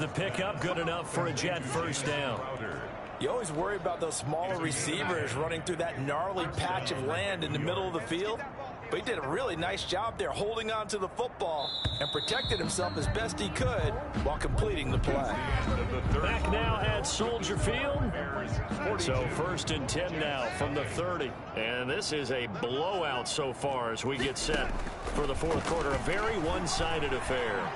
the pickup good enough for a Jet first down. You always worry about those smaller receivers running through that gnarly patch of land in the middle of the field. But he did a really nice job there holding on to the football and protected himself as best he could while completing the play. Back now at Soldier Field. So 1st and 10 now from the 30. And this is a blowout so far as we get set for the fourth quarter. A very one-sided affair.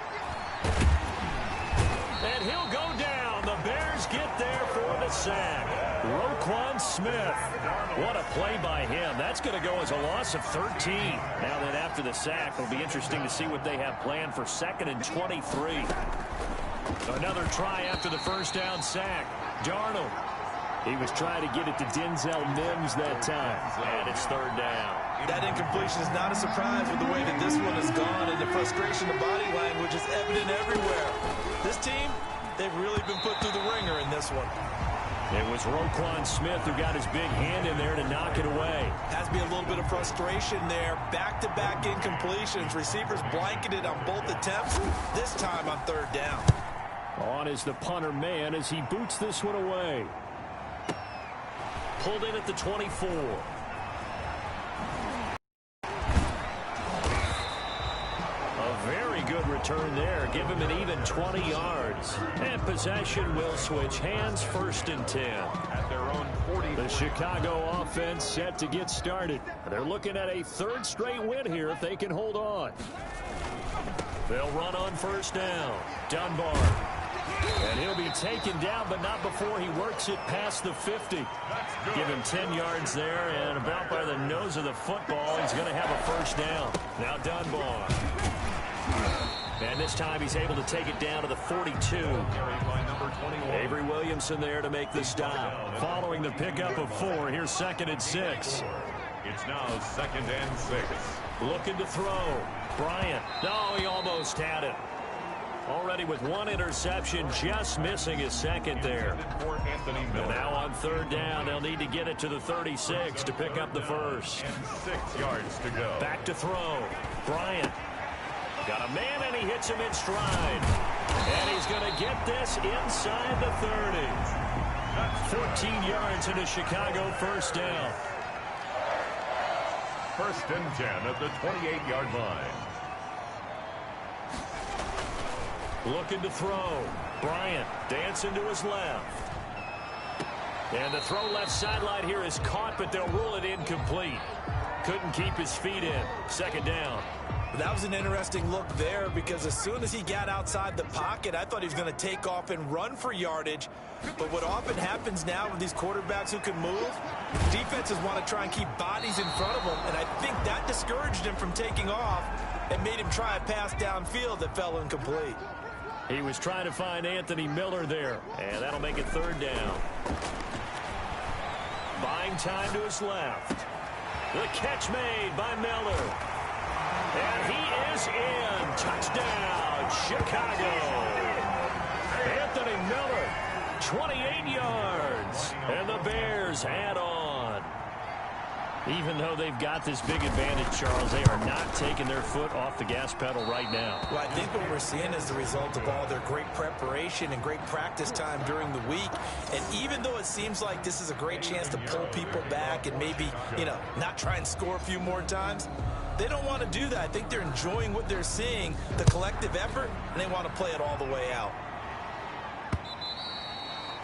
And he'll go down. The Bears get there for the sack. Roquan Smith. What a play by him. That's going to go as a loss of 13. Now that after the sack, it'll be interesting to see what they have planned for 2nd and 23. Another try after the first down sack. Darnold. He was trying to get it to Denzel Mims that time. And it's 3rd down. That incompletion is not a surprise with the way that this one has gone, and the frustration of body language is evident everywhere. This team, they've really been put through the ringer in this one. It was Roquan Smith who got his big hand in there to knock it away. Has to be a little bit of frustration there. Back-to-back incompletions. Receivers blanketed on both attempts, this time on 3rd down. On is the punter man as he boots this one away. Pulled in at the 24. A very good return there. Give him an even 20 yards. And possession will switch hands, 1st and 10. At their own 40. The Chicago offense set to get started. They're looking at a 3rd straight win here if they can hold on. They'll run on 1st down. Dunbar. And he'll be taken down, but not before he works it past the 50. Give him 10 yards there, and about by the nose of the football, he's going to have a 1st down. Now Dunbar. And this time he's able to take it down to the 42. Avery Williamson there to make the stop. Following the pickup of 4, here's 2nd and 6. It's now 2nd and 6. Looking to throw. Bryant. No, he almost had it. Already with 1 interception, just missing his 2nd there. And now on 3rd down, they'll need to get it to the 36 to pick up the 1st. And 6 yards to go. Back to throw. Bryant. Got a man, and he hits him in stride. And he's going to get this inside the 30. 14 yards and a Chicago 1st down. 1st and 10 at the 28-yard line. Looking to throw. Bryant dancing to his left. And the throw left sideline here is caught, but they'll rule it incomplete. Couldn't keep his feet in. 2nd down. That was an interesting look there because as soon as he got outside the pocket, I thought he was going to take off and run for yardage. But what often happens now with these quarterbacks who can move, defenses want to try and keep bodies in front of them, and I think that discouraged him from taking off and made him try a pass downfield that fell incomplete. He was trying to find Anthony Miller there, and that'll make it 3rd down. Buying time to his left. The catch made by Miller. And he is in. Touchdown, Chicago. Anthony Miller, 28 yards. And the Bears add on. Even though they've got this big advantage, Charles, they are not taking their foot off the gas pedal right now. Well, I think what we're seeing is the result of all their great preparation and great practice time during the week. And even though it seems like this is a great chance to pull people back and maybe, not try and score a few more times, they don't want to do that. I think they're enjoying what they're seeing, the collective effort, and they want to play it all the way out.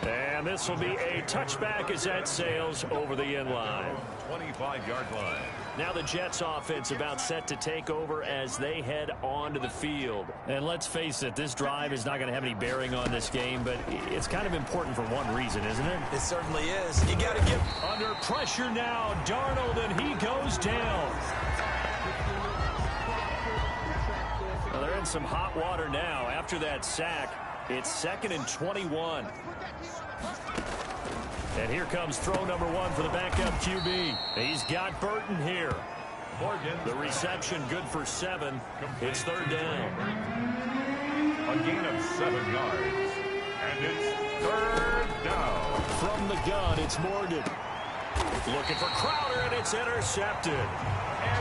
And this will be a touchback as that sails over the end line. 25-yard line. Now the Jets offense about set to take over as they head onto the field. And let's face it, this drive is not going to have any bearing on this game, but it's kind of important for one reason, isn't it? It certainly is. You got to get under pressure now. Darnold, and he goes down. Well, they're in some hot water now after that sack. It's 2nd and 21. And here comes throw number 1 for the backup QB. He's got Burton here. The reception good for 7. It's 3rd down. A gain of 7 yards. And it's 3rd down. From the gun, it's Morgan. Looking for Crowder, and it's intercepted.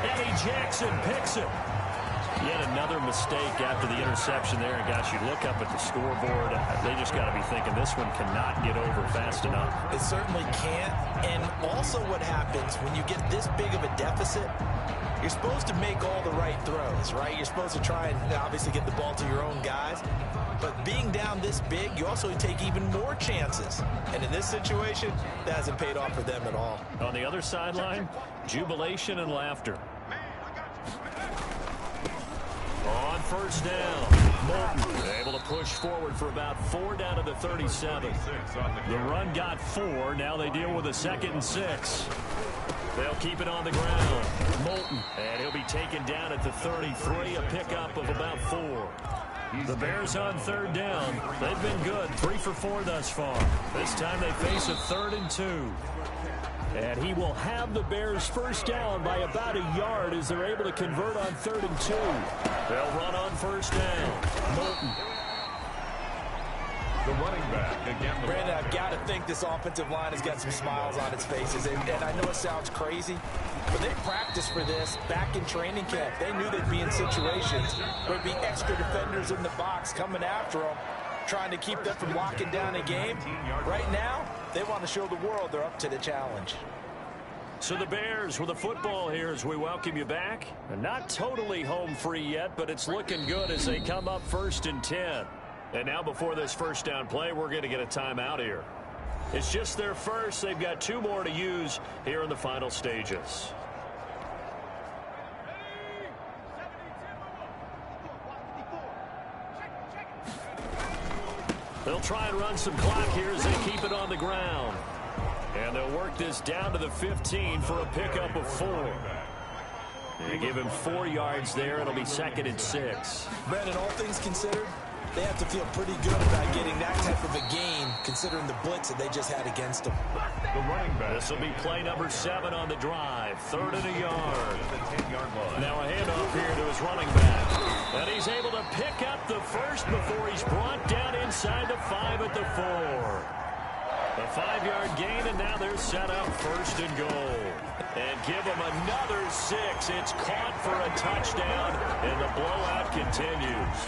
Eddie Jackson picks it. Yet another mistake after the interception there. And, gosh, you look up at the scoreboard. They just got to be thinking this one cannot get over fast enough. It certainly can't. And also what happens when you get this big of a deficit, you're supposed to make all the right throws, right? You're supposed to try and obviously get the ball to your own guys. But being down this big, you also take even more chances. And in this situation, that hasn't paid off for them at all. On the other sideline, jubilation and laughter. On first down, Moulton able to push forward for about 4 down to the 37. The run got 4. Now they deal with a 2nd and 6. They'll keep it on the ground. Moulton, and he'll be taken down at the 33, a pickup of about 4. The Bears on 3rd down. They've been good, 3 for 4 thus far. This time they face a 3rd and 2. And he will have the Bears first down by about a yard as they're able to convert on 3rd and 2. They'll run on first down. Moulton. The running back again. Brandon, I've got to think this offensive line has got some smiles on its faces. And I know it sounds crazy, but they practiced for this back in training camp. They knew they'd be in situations where there'd be extra defenders in the box coming after them, trying to keep them from locking down a game. Right now, they want to show the world they're up to the challenge. So the Bears with the football here as we welcome you back. Not totally home free yet, but it's looking good as they come up 1st and 10. And now before this first down play, we're going to get a timeout here. It's just their first. They've got 2 more to use here in the final stages. They'll try and run some clock here as they keep it on the ground. And they'll work this down to the 15 for a pickup of 4. They give him 4 yards there. It'll be 2nd and 6. Brandon, all things considered, they have to feel pretty good about getting that type of a gain, considering the blitz that they just had against them. The running back. This will be play number 7 on the drive. 3rd and a yard. Now a handoff here to his running back. And he's able to pick up the first before he's brought down inside the 5 at the 4. A 5-yard gain, and now they're set up 1st and goal. And give them another 6. It's caught for a touchdown, and the blowout continues.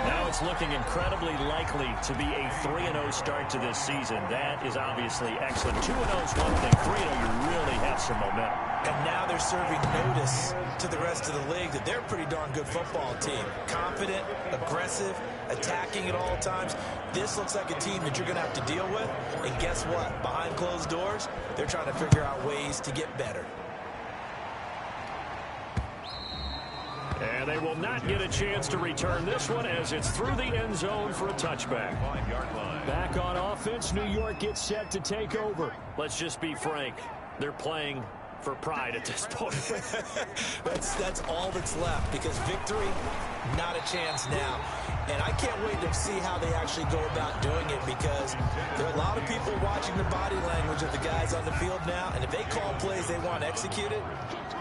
Now it's looking incredibly likely to be a 3-0 start to this season. That is obviously excellent. 2-0 is one thing. 3-0, you really have some momentum. And now they're serving notice to the rest of the league that they're a pretty darn good football team. Confident, aggressive, attacking at all times. This looks like a team that you're going to have to deal with. And guess what? Behind closed doors, they're trying to figure out ways to get better. And they will not get a chance to return this one as it's through the end zone for a touchback. Back on offense, New York gets set to take over. Let's just be frank. They're playing for pride at this point. that's all that's left, because victory, not a chance now. And I can't wait to see how they actually go about doing it, because there are a lot of people watching the body language of the guys on the field now, and if they call plays they want executed,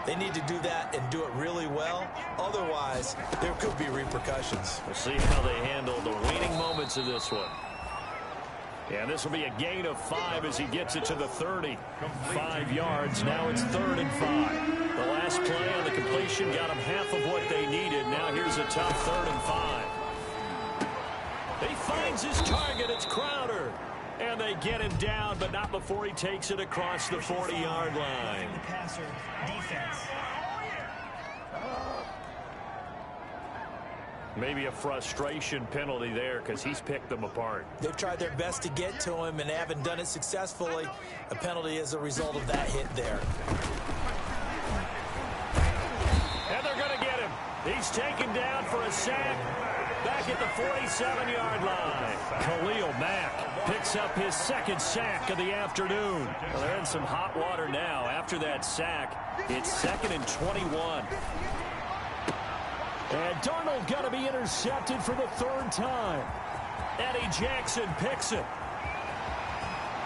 they need to do that and do it really well. Otherwise, there could be repercussions. We'll see how they handle the waning moments of this one. And this will be a gain of 5 as he gets it to the 30. 5 yards. Now it's 3rd and 5. The last play on the completion got them half of what they needed. Now here's a tough 3rd and 5. He finds his target. It's Crowder. And they get him down, but not before he takes it across the 40-yard line. The passer defense. Maybe a frustration penalty there because he's picked them apart. They've tried their best to get to him and they haven't done it successfully. A penalty as a result of that hit there. And they're going to get him. He's taken down for a sack back at the 47-yard line. Khalil Mack picks up his 2nd sack of the afternoon. Well, they're in some hot water now. After that sack, it's 2nd and 21. And Darnold got to be intercepted for the 3rd time. Eddie Jackson picks it.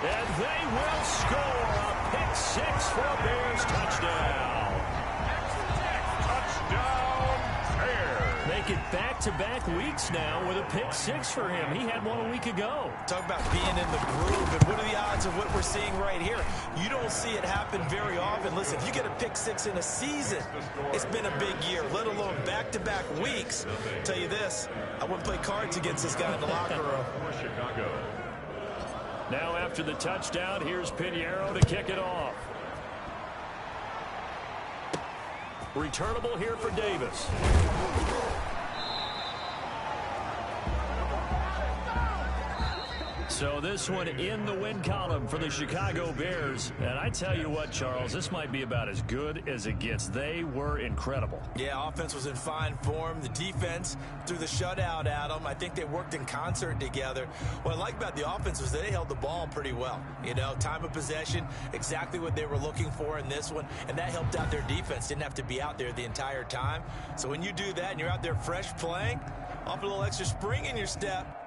And they will score a pick 6 for a Bears touchdown. Touchdown, Bears. They make it back-to-back weeks now with a pick six for him. He had one a week ago. Talk about being in the groove, and what are the odds of what we're seeing right here? You don't see it happen very often. Listen, if you get a pick six in a season, it's been a big year, let alone back-to-back weeks. I'll tell you this, I wouldn't play cards against this guy in the locker room. Now after the touchdown, here's Pinheiro to kick it off. Returnable here for Davis. So this one in the win column for the Chicago Bears. And I tell you what, Charles, this might be about as good as it gets. They were incredible. Yeah, offense was in fine form. The defense threw the shutout at them. I think they worked in concert together. What I like about the offense was they held the ball pretty well. You know, time of possession, exactly what they were looking for in this one. And that helped out their defense. Didn't have to be out there the entire time. So when you do that and you're out there fresh playing, off a little extra spring in your step,